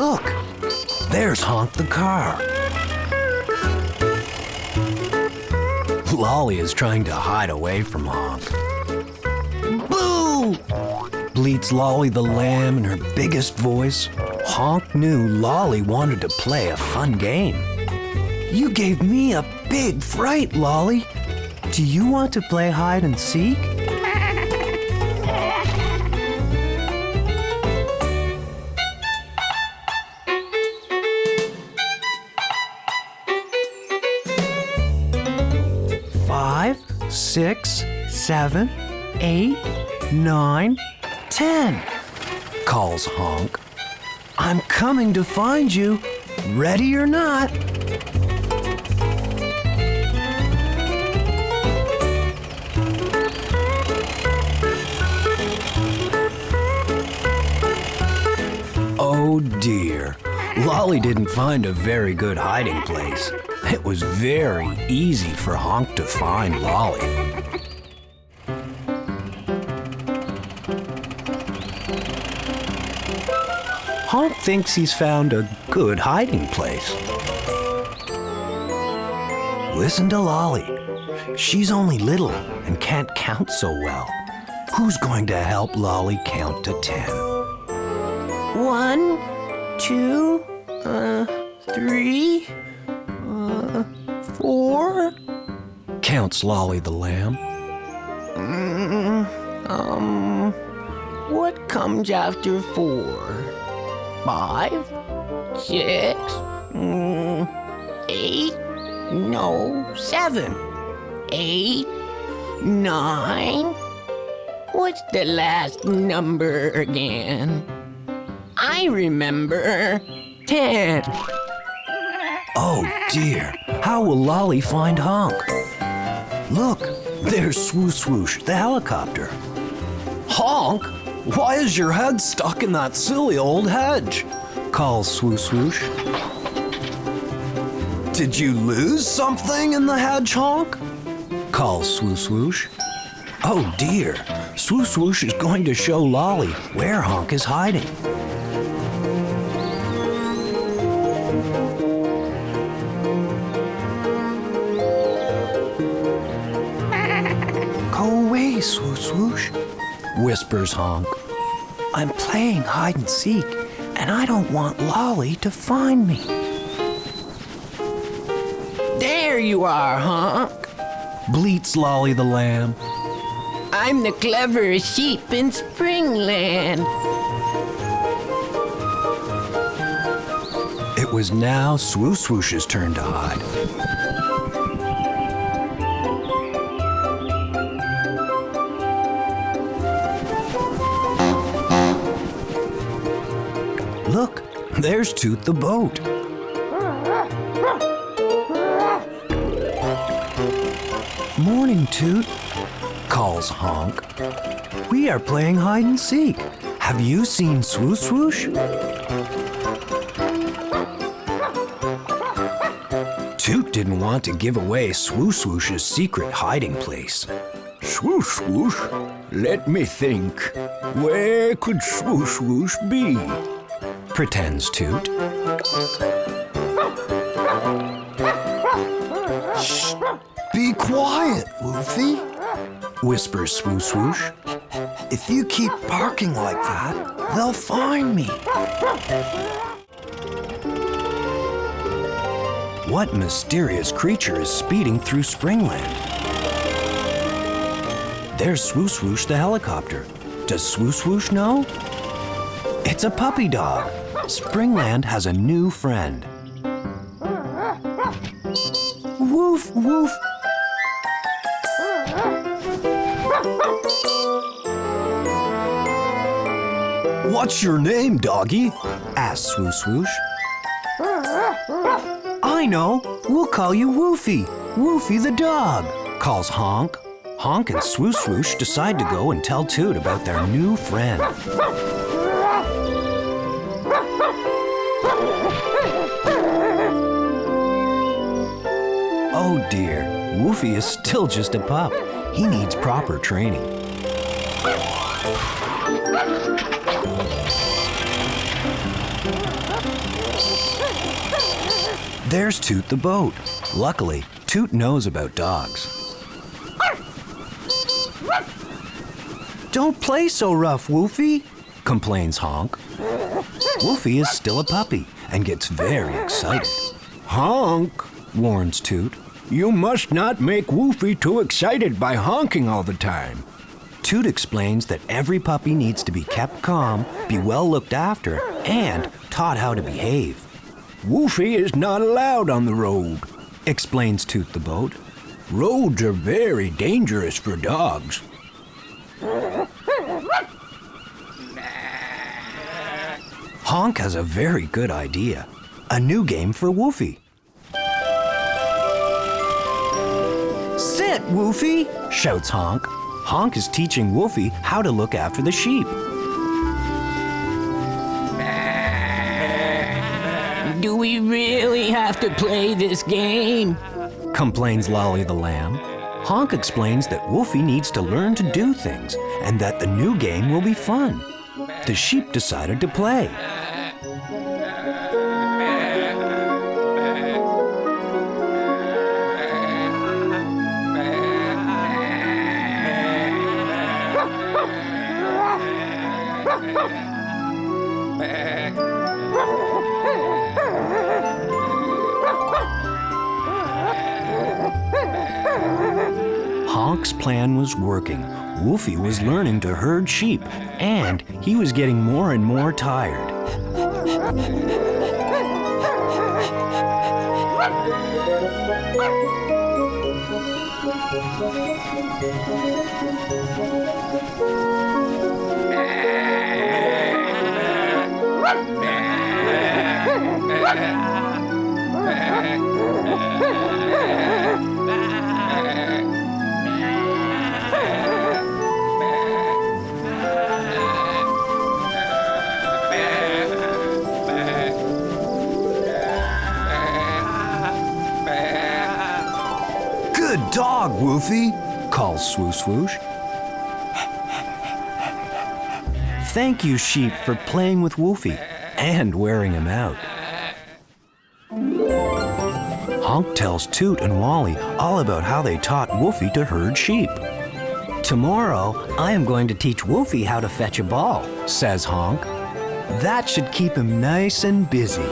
Look, there's Honk the car. Lolly is trying to hide away from Honk. Boo! Bleats Lolly the lamb in her biggest voice. Honk knew Lolly wanted to play a fun game. You gave me a big fright, Lolly. Do you want to play hide and seek? Five, 6, 7, 8, 9, 10, calls Honk. I'm coming to find you, ready or not. Oh dear, Lolly didn't find a very good hiding place. It was very easy for Honk to find Lolly. Honk thinks he's found a good hiding place. Listen to Lolly. She's only little and can't count so well. Who's going to help Lolly count to 10? 1, 2, 3, 4, counts Lolly the lamb. What comes after 4? 5, 6, 8, no, 7, 8, 9. What's the last number again? I remember 10. Oh dear, how will Lolly find Honk? Look, there's Swoosh Swoosh, the helicopter. Honk, why is your head stuck in that silly old hedge? Calls Swoosh Swoosh. Did you lose something in the hedge, Honk? Calls Swoosh Swoosh. Oh dear, Swoosh Swoosh is going to show Lolly where Honk is hiding. Go away, Swoosh Swoosh, whispers Honk. I'm playing hide and seek, and I don't want Lolly to find me. There you are, Honk, bleats Lolly the lamb. I'm the cleverest sheep in Springland. It was now Swoosh Swoosh's turn to hide. Look, there's Toot the boat. Morning, Toot, calls Honk. We are playing hide and seek. Have you seen Swoosh Swoosh? Toot didn't want to give away Swoosh Swoosh's secret hiding place. Swoosh Swoosh, let me think. Where could Swoosh Swoosh be? Pretends Toot. Shh! Be quiet, Woofy, whispers Swoosh Swoosh. If you keep barking like that, they'll find me. What mysterious creature is speeding through Springland? There's Swoosh Swoosh the helicopter. Does Swoosh Swoosh know? It's a puppy dog. Springland has a new friend. Woof, woof. What's your name, doggy? Asks Swoosh Swoosh. I know. We'll call you Woofy. Woofy the dog, calls Honk. Honk and Swoosh Swoosh decide to go and tell Toot about their new friend. Oh dear, Woofy is still just a pup. He needs proper training. There's Toot the boat. Luckily, Toot knows about dogs. "Don't play so rough, Woofy," complains Honk. Woofy is still a puppy and gets very excited. "Honk," warns Toot. "you must not make Woofy too excited by honking all the time." Toot explains that every puppy needs to be kept calm, be well looked after, and taught how to behave. "Woofy is not allowed on the road," explains Toot the boat. "Roads are very dangerous for dogs." Honk has a very good idea. A new game for Woofy. "Sit, Woofy!" shouts Honk. Honk is teaching Woofy how to look after the sheep. "Do we really have to play this game?" complains Lolly the lamb. Honk explains that Woofy needs to learn to do things and that the new game will be fun. The sheep decided to play. Honk's plan was working. Woofy was learning to herd sheep, and he was getting more and more tired. "Good dog, Woofy," calls Swoosh Swoosh. Thank you, sheep, for playing with Woofy and wearing him out. Honk tells Toot and Wally all about how they taught Woofy to herd sheep. "Tomorrow, I am going to teach Woofy how to fetch a ball," says Honk. "That should keep him nice and busy."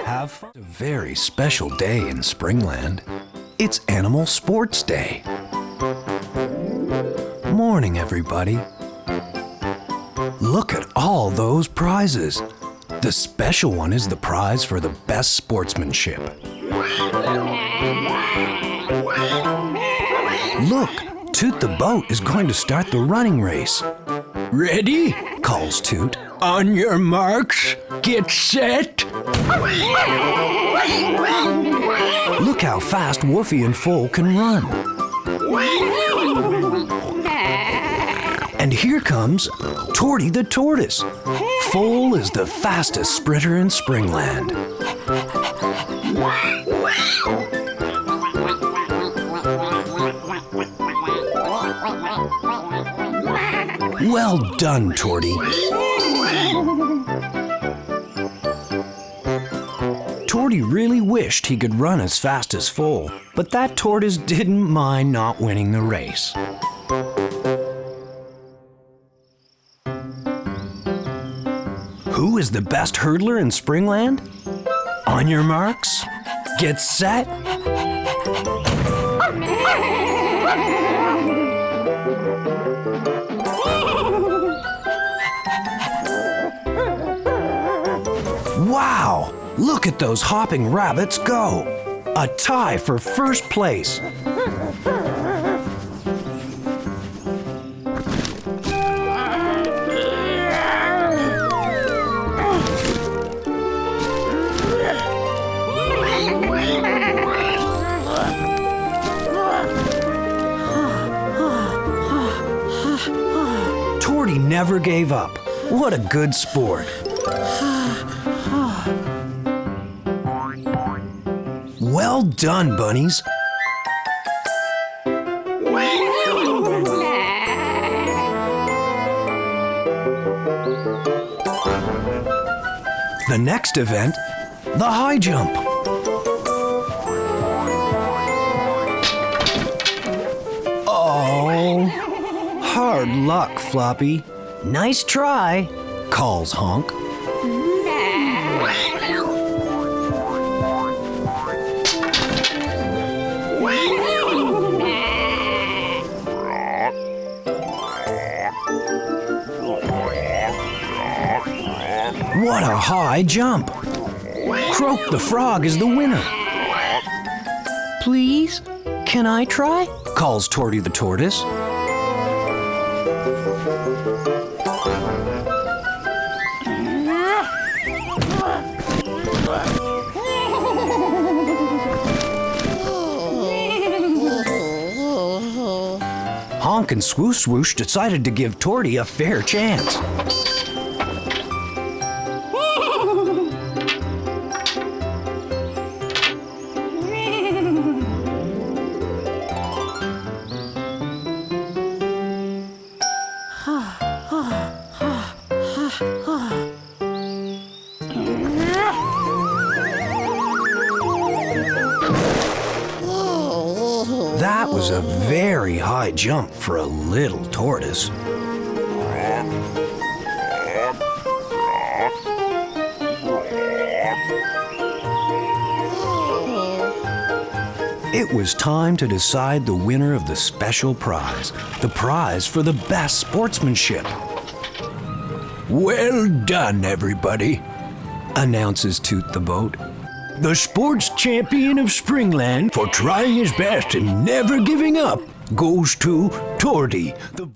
Have fun. It's a very special day in Springland. It's Animal Sports Day. Morning, everybody. Look at all those prizes. The special one is the prize for the best sportsmanship. Look, Toot the boat is going to start the running race. "Ready?" calls Toot. "On your marks, get set." Look how fast Woofy and Foal can run. And here comes Torty the tortoise. Foal is the fastest sprinter in Springland. Well done, Torty. Torty really wished he could run as fast as Foal, but that tortoise didn't mind not winning the race. Who is the best hurdler in Springland? On your marks, get set. Wow! Look at those hopping rabbits go! A tie for first place. Torty never gave up. What a good sport. Well done, bunnies. The next event, the high jump. Oh, hard luck, Floppy. Nice try. Calls Honk. What a high jump! Croak the frog is the winner. Please, can I try? Calls Torty the tortoise. Honk and Swoosh Swoosh decided to give Torty a fair chance. That was a very high jump for a little tortoise. It was time to decide the winner of the special prize, the prize for the best sportsmanship. Well done, everybody, Announces Toot the boat. The sports champion of Springland for trying his best and never giving up goes to Torty, the